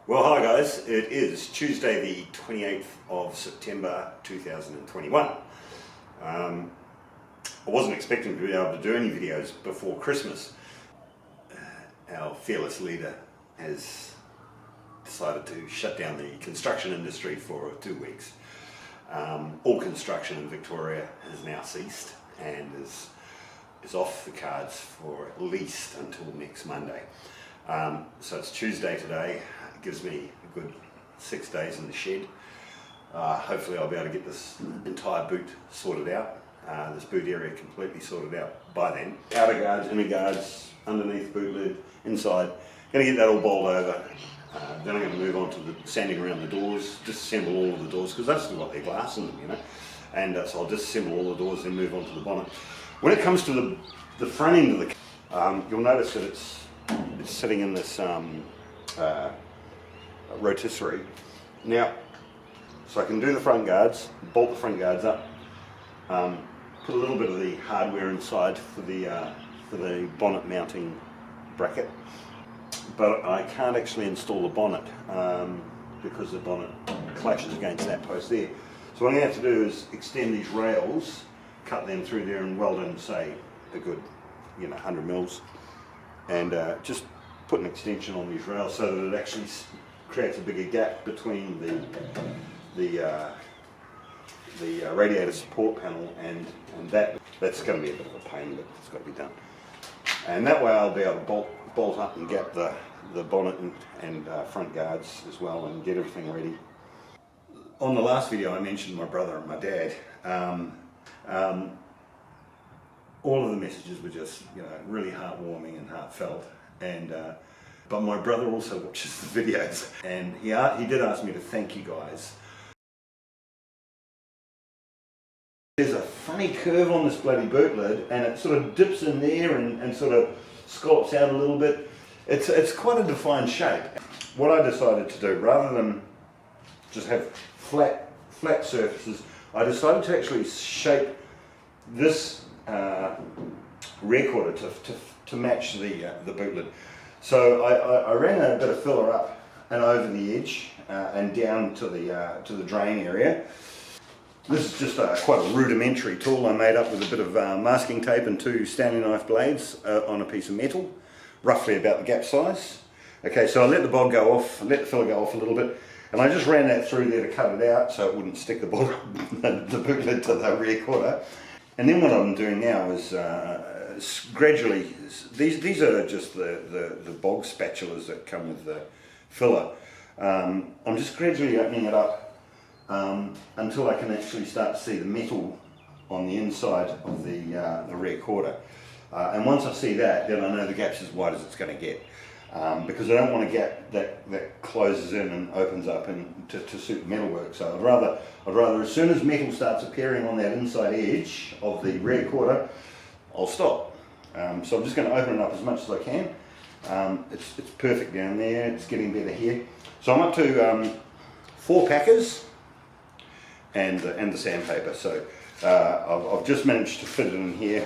Well, hi guys, it is Tuesday the 28th of September 2021. I wasn't expecting to be able to do any videos before Christmas. Our fearless leader has decided to shut down the construction industry for 2 weeks. All construction in Victoria has now ceased and is off the cards for at least until next Monday. So it's Tuesday today. It gives me a good 6 days in the shed. Hopefully I'll be able to get this entire boot sorted out, this boot area completely sorted out by then. Outer guards, inner guards, underneath boot lid, inside. Going to get that all bowled over. Then I'm going to move on to the sanding around the doors, disassemble all of the doors because they've still got their glass in them, you know. And so I'll disassemble all the doors and move on to the bonnet. When it comes to the front end of the car, you'll notice that it's sitting in this rotisserie. Now, so I can do the front guards, bolt the front guards up, put a little bit of the hardware inside for the bonnet mounting bracket, but I can't actually install the bonnet because the bonnet clashes against that post there. So what I'm going to have to do is extend these rails, cut them through there and weld in, say, a good 100 mils, and just put an extension on these rails so that it actually creates a bigger gap between the radiator support panel and that's going to be a bit of a pain, but it's got to be done. And that way I'll be able to bolt up and gap the bonnet and front guards as well and get everything ready. On the last video I mentioned my brother and my dad. All of the messages were just really heartwarming and heartfelt, and but my brother also watches the videos, and he did ask me to thank you guys. There's a funny curve on this bloody boot lid, and it sort of dips in there and sort of scallops out a little bit. It's quite a defined shape. What I decided to do, rather than just have flat surfaces, I decided to actually shape this rear quarter to match the boot lid. So I ran a bit of filler up and over the edge and down to the drain area. This is just quite a rudimentary tool I made up with a bit of masking tape and 2 Stanley knife blades on a piece of metal, roughly about the gap size. Okay, so I let the bog go off, let the filler go off a little bit, and I just ran that through there to cut it out so it wouldn't stick the boot lid to the rear quarter. And then what I'm doing now is gradually, these are just the bog spatulas that come with the filler. I'm just gradually opening it up until I can actually start to see the metal on the inside of the rear quarter. And once I see that, then I know the gap's as wide as it's going to get. Because I don't want a gap that closes in and opens up to suit metalwork. So I'd rather as soon as metal starts appearing on that inside edge of the rear quarter, I'll stop. So I'm just going to open it up as much as I can. It's perfect down there. It's getting better here. So I'm up to 4 packers and the sandpaper. So I've just managed to fit it in here,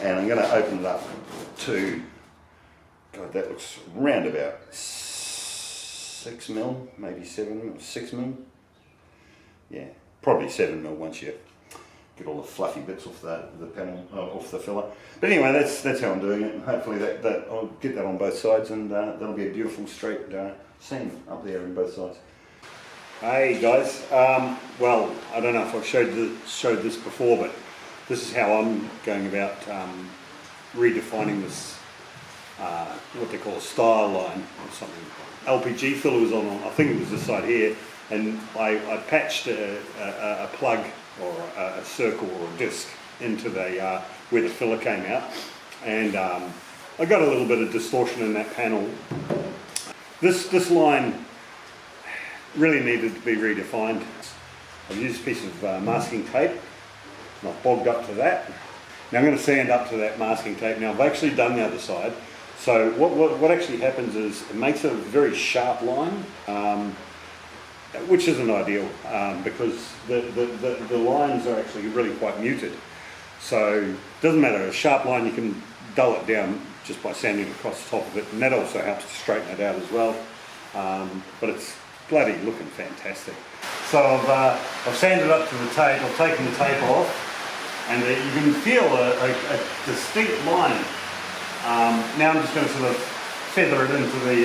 and I'm going to open it up to. God, that looks round about 6 mil, maybe 6 mil. Yeah, probably 7 mil once you get all the fluffy bits off the panel, off the filler. But anyway, that's how I'm doing it, and hopefully that I'll get that on both sides, and that'll be a beautiful straight seam up there on both sides. Hey guys, well, I don't know if I've showed this before, but this is how I'm going about redefining this. What they call a style line or something. LPG filler was on, I think it was this side here, and I patched a plug or a circle or a disc into where the filler came out, and I got a little bit of distortion in that panel. This line really needed to be redefined. I've used a piece of masking tape, and I've bogged up to that. Now I'm going to sand up to that masking tape. Now I've actually done the other side. So what actually happens is it makes a very sharp line, which isn't ideal because the lines are actually really quite muted. So it doesn't matter, a sharp line, you can dull it down just by sanding across the top of it, and that also helps to straighten it out as well. but it's bloody looking fantastic. So I've sanded up to the tape, I've taken the tape off, and you can feel a distinct line. Now I'm just going to sort of feather it into the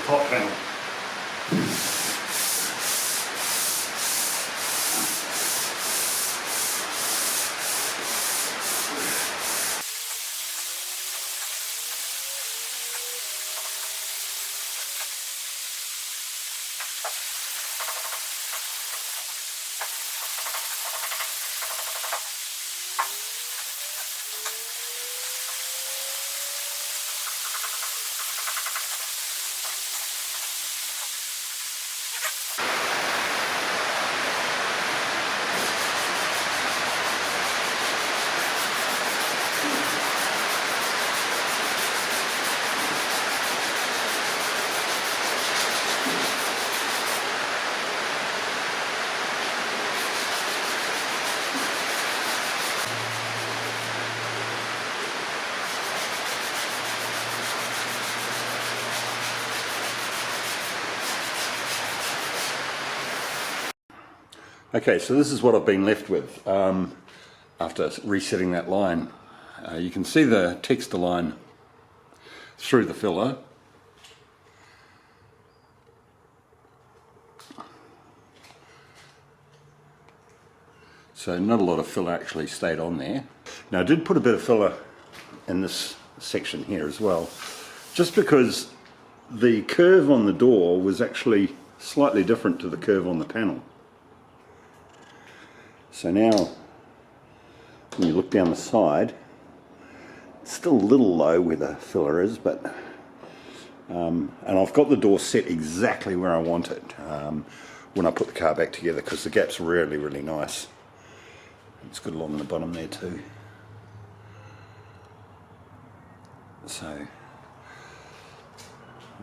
top panel. Okay, so this is what I've been left with after resetting that line. You can see the texture line through the filler. So not a lot of filler actually stayed on there. Now I did put a bit of filler in this section here as well, just because the curve on the door was actually slightly different to the curve on the panel. So now, when you look down the side, it's still a little low where the filler is, but and I've got the door set exactly where I want it when I put the car back together, because the gap's really, really nice. It's good along the bottom there too. So I'm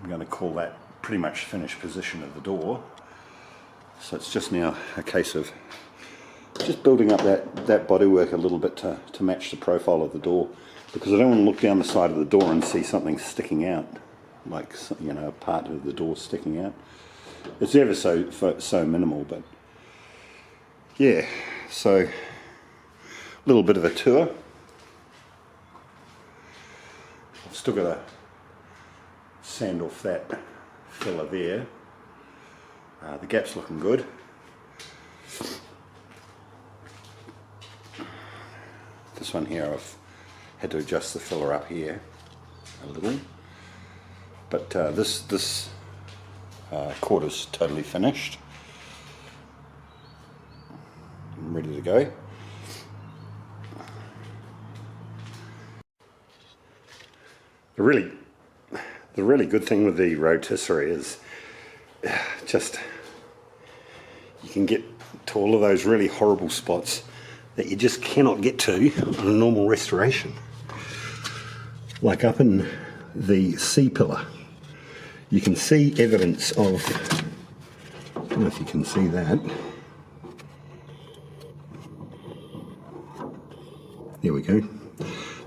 going to call that pretty much finished position of the door. So it's just now a case of just building up that bodywork a little bit to match the profile of the door, because I don't want to look down the side of the door and see something sticking out, like, you know, a part of the door sticking out. It's ever so minimal, but yeah. So a little bit of a tour. I've still got to sand off that filler there. The gap's looking good. This one here, I've had to adjust the filler up here a little, but this quarter's totally finished. I'm ready to go. The really good thing with the rotisserie is just you can get to all of those really horrible spots that you just cannot get to on a normal restoration. Like up in the C-pillar, you can see evidence of, I don't know if you can see that. There we go.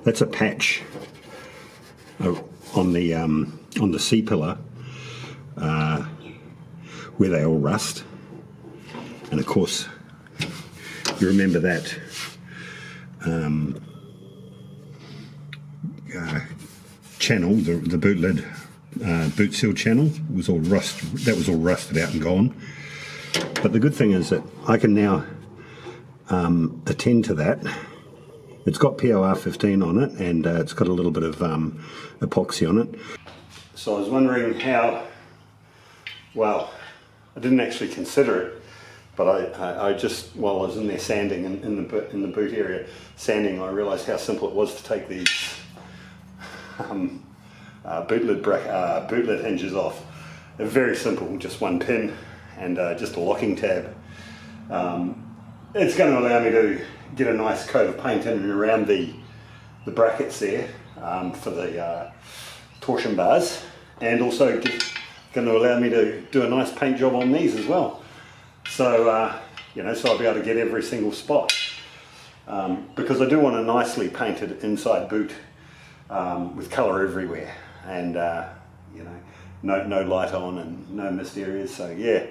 That's a patch on the C-pillar where they all rust. And of course, you remember that channel, the boot lid, boot seal channel was all that was all rusted out and gone. But the good thing is that I can now attend to that. It's got POR 15 on it, and it's got a little bit of epoxy on it. So I was wondering how, well, I didn't actually consider it, but I just, while I was in there sanding in the boot area, sanding, I realised how simple it was to take these boot lid hinges off. They're very simple, just one pin and just a locking tab. It's going to allow me to get a nice coat of paint in and around the brackets there for the torsion bars, and also going to allow me to do a nice paint job on these as well. So you know, so I'll be able to get every single spot, because I do want a nicely painted inside boot with colour everywhere, and you know, no light on and no mist areas. So yeah.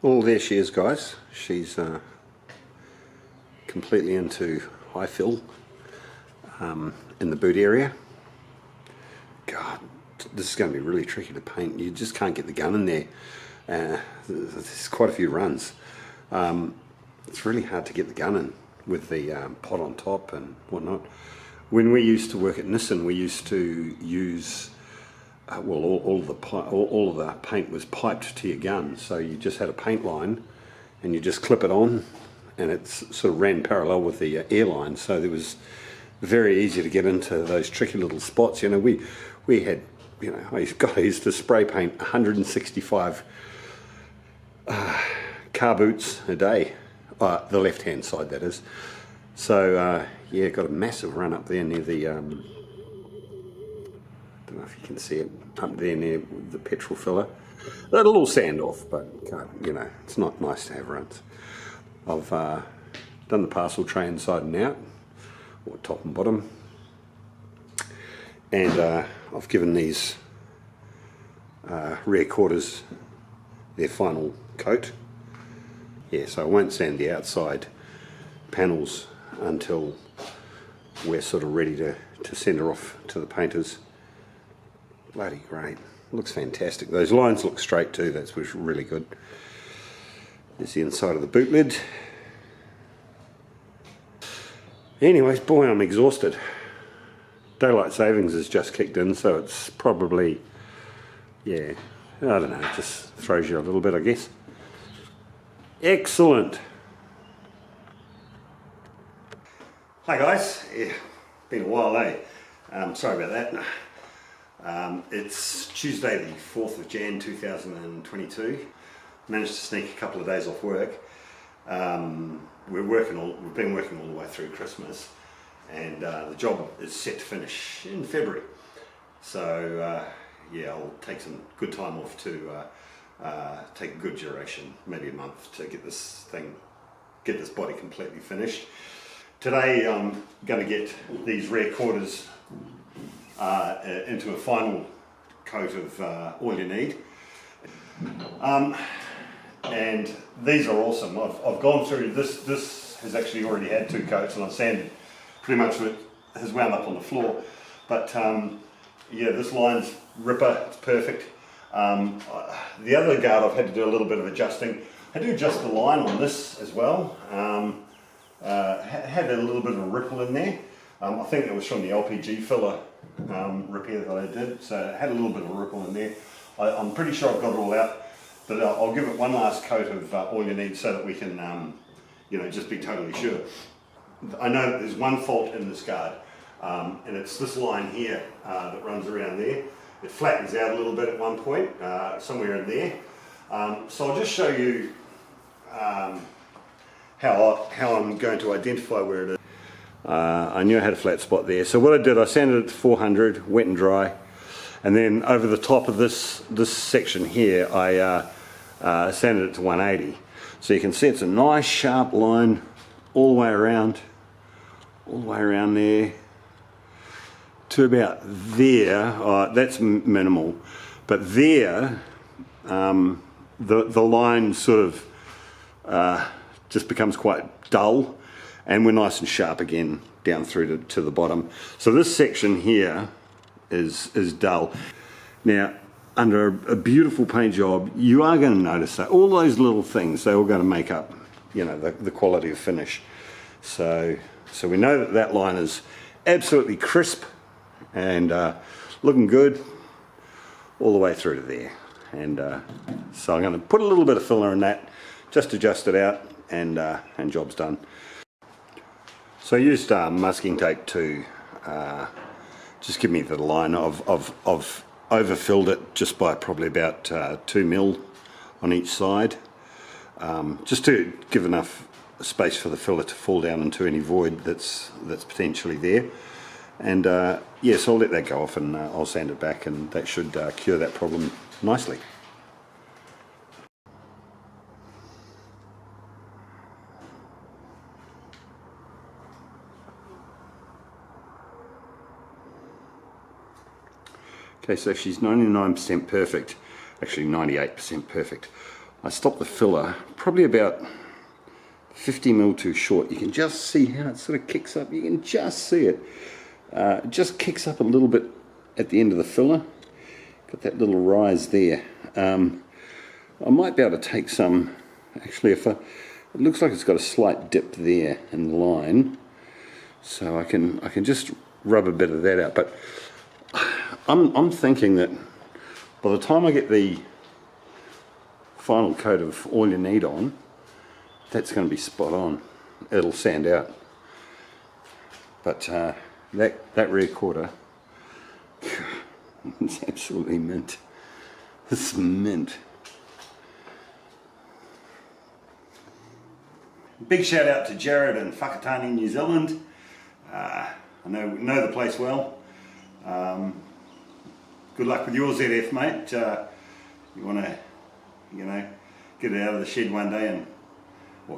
Well, there she is, guys. She's completely into high fill in the boot area. God, this is going to be really tricky to paint. You just can't get the gun in there. There's quite a few runs. It's really hard to get the gun in with the pot on top and whatnot. When we used to work at Nissan, we used to use well, all of the paint was piped to your gun, so you just had a paint line and you just clip it on, and it sort of ran parallel with the air line, so it was very easy to get into those tricky little spots. You know, we had, you know, I used to spray paint 165 car boots a day, the left hand side that is. So yeah, got a massive run up there near the I don't know if you can see it up there near the petrol filler. A little sand off, but you know, it's not nice to have runs. I've done the parcel tray inside and out, or top and bottom, and I've given these rear quarters their final coat. Yeah, so I won't sand the outside panels until we're sort of ready to send her off to the painters. Bloody great. Looks fantastic. Those lines look straight too, that's really good. There's the inside of the boot lid. Anyways, boy, I'm exhausted. Daylight savings has just kicked in, so it's probably, yeah, I don't know, it just throws you a little bit, I guess. Excellent. Hi guys, yeah, been a while, eh? Sorry about that. It's Tuesday the 4th of Jan 2022. Managed to sneak a couple of days off work. We've been working all the way through Christmas, and the job is set to finish in February. So yeah, I'll take some good time off to take a good duration, maybe a month, to get this body completely finished. Today I'm going to get these rear quarters into a final coat of all you need. And these are awesome. I've gone through this. This has actually already had 2 coats, and I've sanded pretty much what has wound up on the floor. But yeah, this line's ripper. It's perfect. The other guard I've had to do a little bit of adjusting. I had to adjust the line on this as well. Had a little bit of a ripple in there. I think it was from the LPG filler repair that I did, so it had a little bit of a ripple in there. I'm pretty sure I've got it all out, but I'll give it one last coat of all you need so that we can, you know, just be totally sure. I know that there's one fault in this guard, and it's this line here that runs around there. It flattens out a little bit at one point, somewhere in there. So I'll just show you how I'm going to identify where it is. I knew I had a flat spot there, so what I did, I sanded it to 400, wet and dry, and then over the top of this section here, I sanded it to 180. So you can see it's a nice sharp line all the way around there to about there. That's minimal, but there, the line sort of just becomes quite dull, and we're nice and sharp again down through to the bottom. So this section here is dull. Now, under a beautiful paint job, you are going to notice that all those little things, they're all going to make up, you know, the quality of finish. So we know that that line is absolutely crisp and looking good all the way through to there. And so I'm going to put a little bit of filler in that, just adjust it out, and job's done. So I used masking tape to just give me the line. I've overfilled it just by probably about 2 mil on each side, just to give enough space for the filler to fall down into any void that's potentially there. And yeah, so I'll let that go off, and I'll sand it back, and that should cure that problem nicely. Okay, so she's 99% perfect, actually 98% perfect. I stopped the filler probably about 50 mil too short. You can just see how it sort of kicks up. You can just see it. It just kicks up a little bit at the end of the filler. Got that little rise there. I might be able to take some, actually, it looks like it's got a slight dip there in the line. So I can just rub a bit of that out. But I'm thinking that by the time I get the final coat of All You Need on, that's going to be spot on. It'll sand out. But that rear quarter, it's absolutely mint. It's mint. Big shout out to Jared in Whakatane, New Zealand. I know the place well. Good luck with your ZF, mate. You want to, get it out of the shed one day and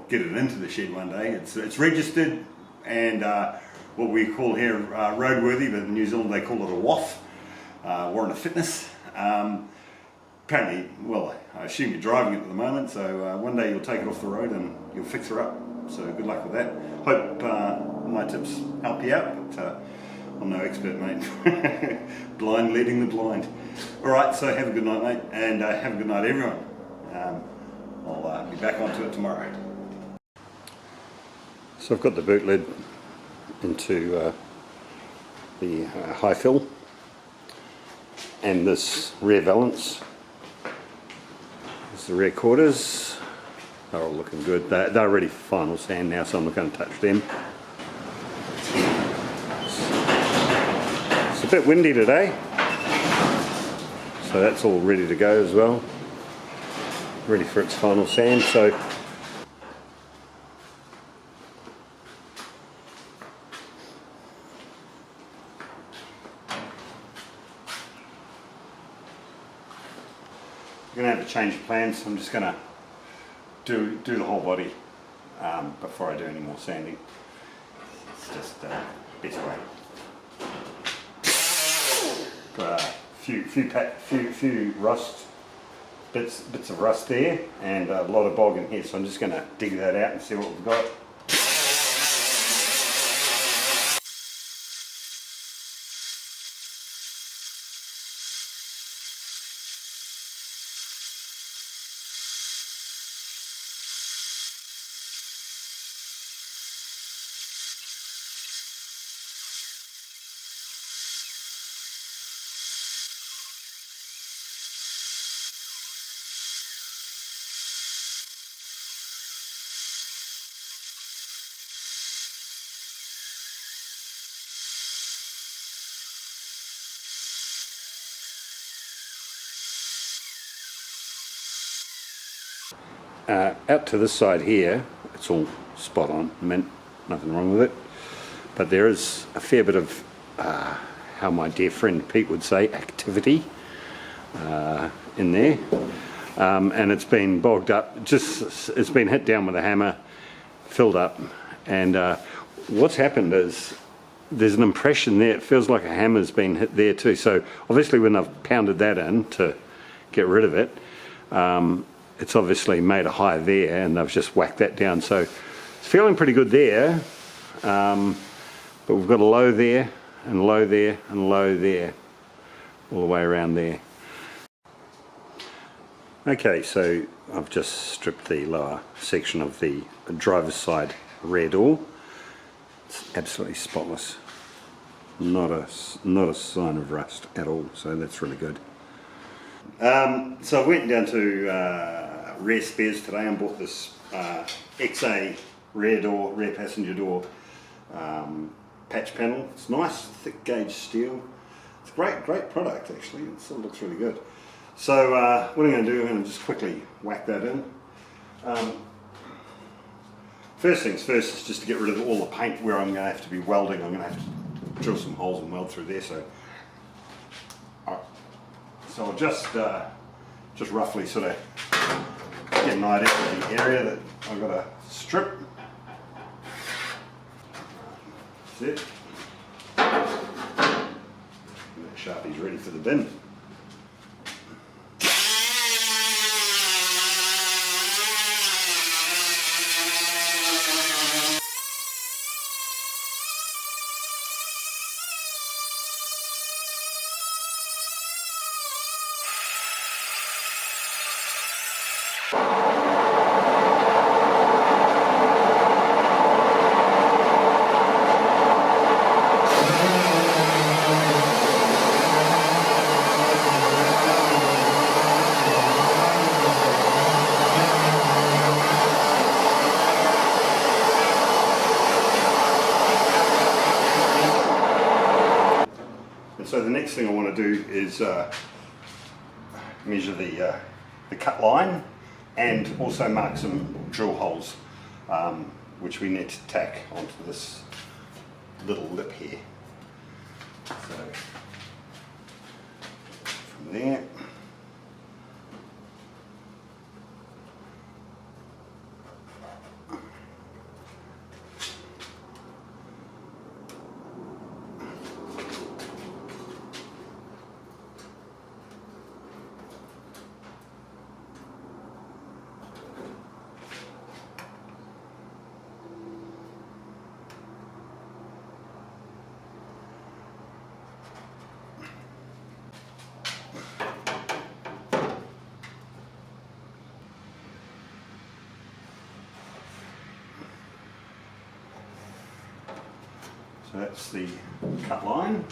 get it into the shed one day. It's registered and what we call here roadworthy, but in New Zealand they call it a WOF, Warrant of Fitness. Apparently, well, I assume you're driving it at the moment, so one day you'll take it off the road and you'll fix her up. So good luck with that. Hope my tips help you out, but I'm no expert, mate. Blind leading the blind. Alright, so have a good night, mate, and have a good night, everyone. I'll be back onto it tomorrow. So I've got the boot lid into the high fill and this rear valance. There's the rear quarters. They're all looking good. They're ready for final sand now, so I'm not going to touch them. It's a bit windy today, so that's all ready to go as well. Ready for its final sand. So I'm going to have to change plans. I'm just going to do the whole body before I do any more sanding. It's just best way. Got a few rust bits of rust there and a lot of bog in here, so I'm just going to dig that out and see what we've got. Out to this side here, it's all spot on, mint, nothing wrong with it. But there is a fair bit of, how my dear friend Pete would say, activity in there. And it's been bogged up, it's been hit down with a hammer, filled up. And what's happened is there's an impression there, it feels like a hammer's been hit there too. So obviously when I've pounded that in to get rid of it, it's obviously made a high there and they've just whacked that down. So it's feeling pretty good there, but we've got a low there and low there and low there, all the way around there. Okay, so I've just stripped the lower section of the driver's side rear door. It's absolutely spotless. Not a sign of rust at all, so that's really good. So I went down to Rare Spares today and bought this XA rear passenger door patch panel. It's nice, thick gauge steel. It's a great product actually. It still looks really good. So what I'm going to do, I'm going to just quickly whack that in. First things first is just to get rid of all the paint where I'm going to have to be welding. I'm going to have to drill some holes and weld through there. So I'll just roughly sort of get an idea of the area that I've got to strip. That's it. And that Sharpie's ready for the bin. the next thing I want to do is measure the cut line and also mark some drill holes, which we need to tack onto this little lip here. So from there, so that's the cut line.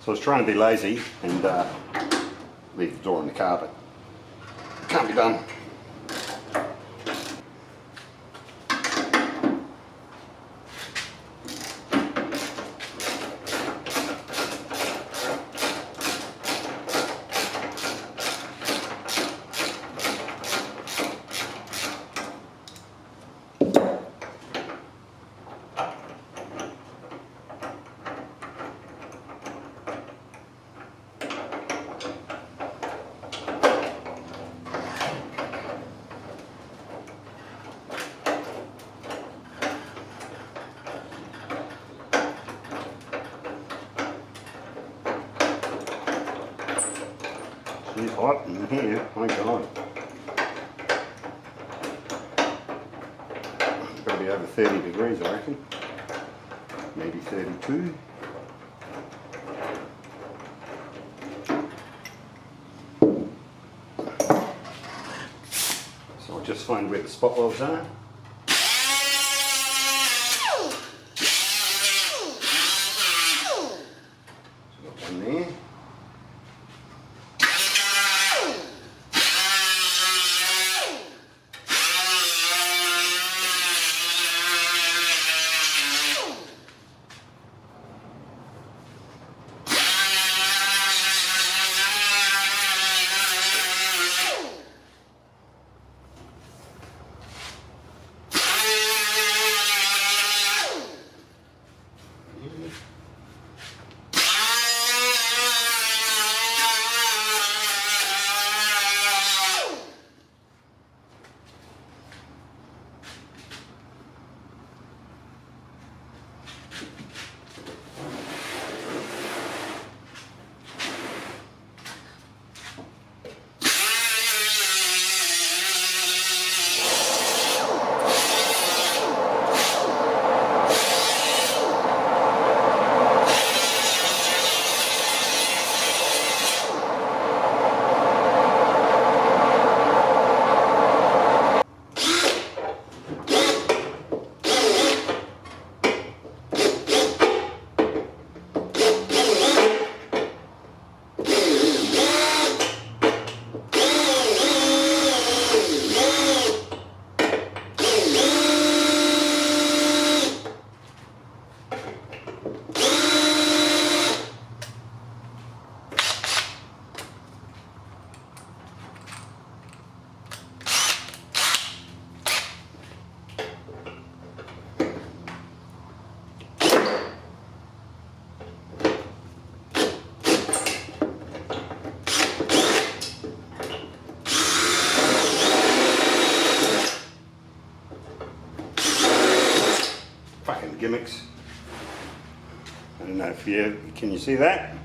So I was trying to be lazy and leave the door in the car, but can't be done. It's hot in here, my God. It's got to be over 30 degrees, I reckon. Maybe 32. So I'll just find where the spot welds are. So got one there. mix. I don't know if can you see that?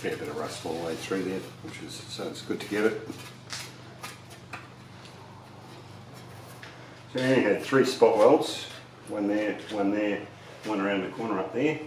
Fair bit of rust all the way through there, so it's good to get it. So I only had 3 spot welds, one there, one there, one around the corner up there.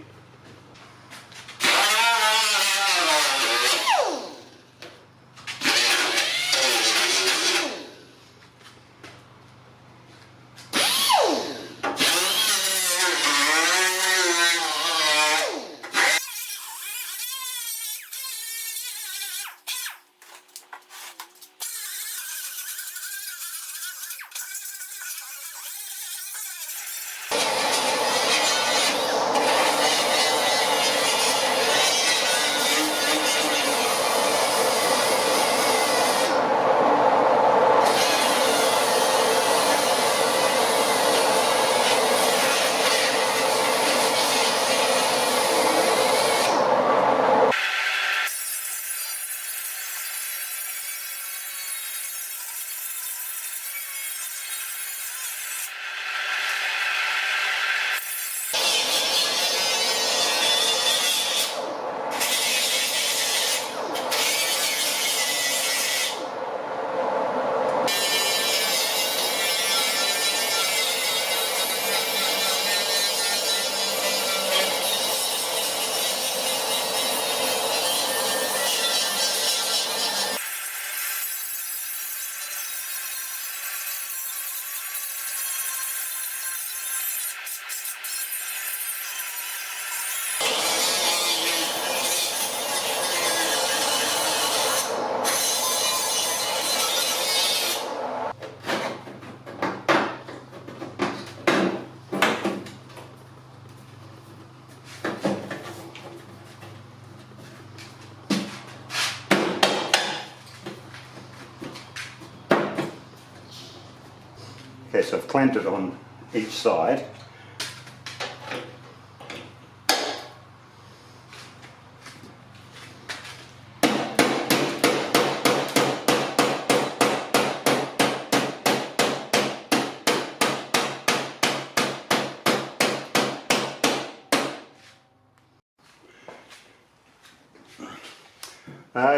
Okay, so I've clamped it on each side.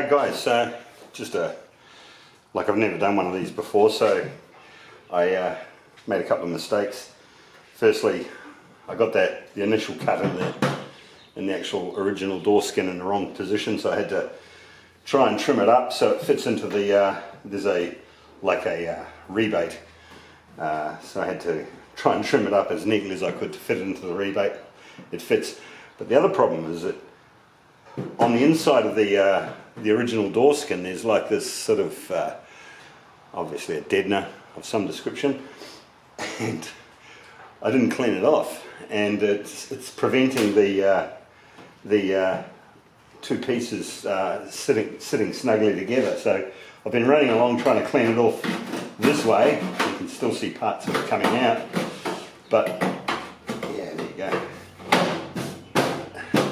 Guys, just like I've never done one of these before, so I made a couple of mistakes. Firstly, I got the initial cut in the actual original door skin in the wrong position, so I had to try and trim it up so it fits into the, there's a rebate, so I had to try and trim it up as neatly as I could to fit it into the rebate. It fits, but the other problem is that on the inside of the original door skin there's like this sort of obviously a deadener of some description, and I didn't clean it off, and it's preventing the two pieces sitting snugly together. So I've been running along trying to clean it off this way. You can still see parts of it coming out, but yeah, there you go.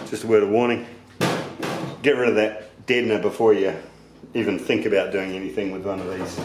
Just a word of warning. Get rid of that deadener before you even think about doing anything with one of these.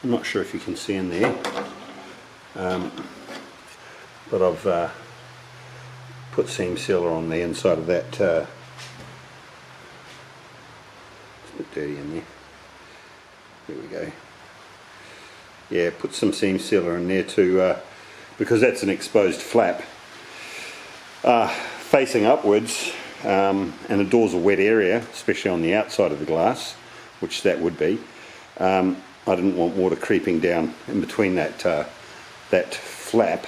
I'm not sure if you can see in there, but I've put seam sealer on the inside of that. It's a bit dirty in there. There we go. Yeah, put some seam sealer in there too, because that's an exposed flap facing upwards, and the door's a wet area, especially on the outside of the glass, which that would be. I didn't want water creeping down in between that that flap,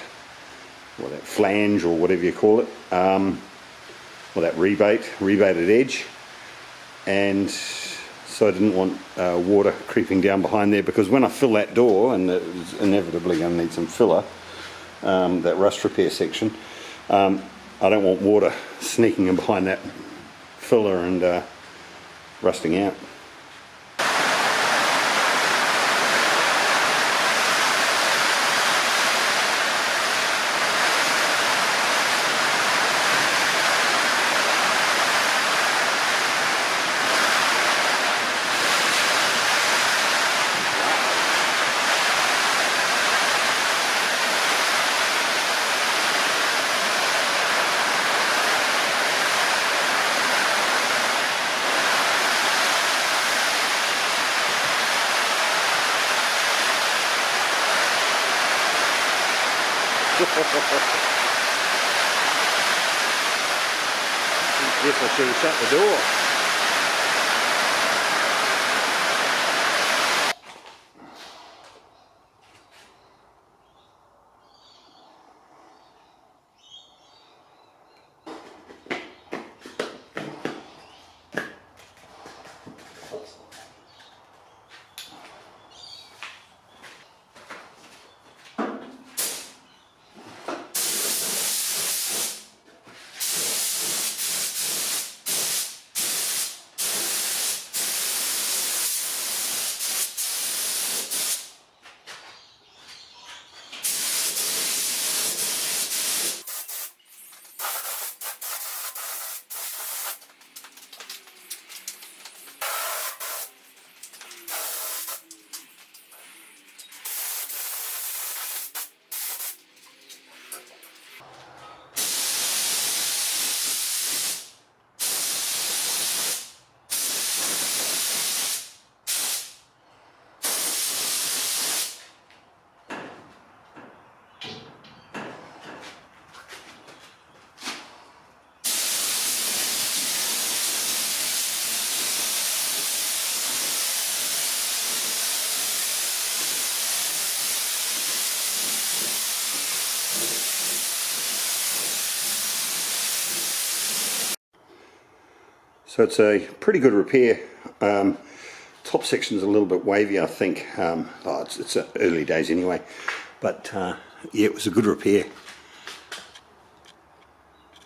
or that flange, or whatever you call it, or that rebated edge, and so I didn't want water creeping down behind there, because when I fill that door, and it's inevitably going to need some filler, that rust repair section, I don't want water sneaking in behind that filler and rusting out. Guess I should have shut the door. So it's a pretty good repair. Top section's a little bit wavy, I think. It's early days anyway, but yeah, it was a good repair.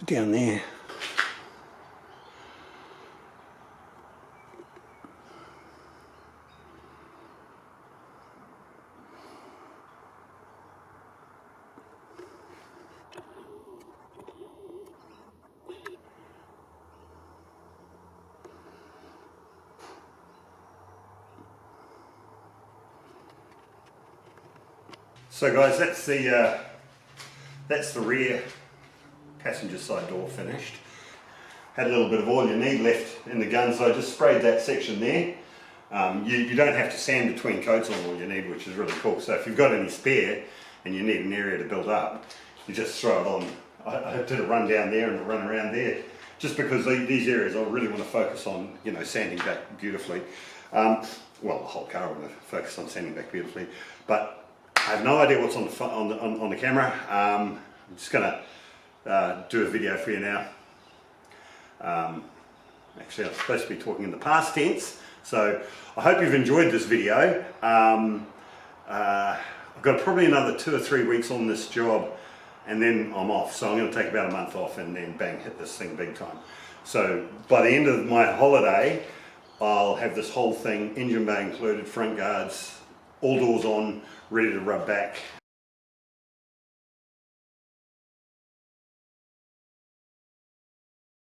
Down there. So guys, that's the rear passenger side door finished. Had a little bit of all you need left in the gun, so I just sprayed that section there. You don't have to sand between coats on all you need, which is really cool. So if you've got any spare and you need an area to build up, you just throw it on. I did a run down there and a run around there, just because these areas I really want to focus on, you know, sanding back beautifully. Well, the whole car I want to focus on sanding back beautifully, but I have no idea what's on the camera. I'm just gonna do a video for you now. Actually, I'm supposed to be talking in the past tense, so I hope you've enjoyed this video. I've got probably another 2 or 3 weeks on this job, and then I'm off. So I'm going to take about a month off, and then bang, hit this thing big time. So by the end of my holiday, I'll have this whole thing, engine bay included, front guards, all doors on, ready to rub back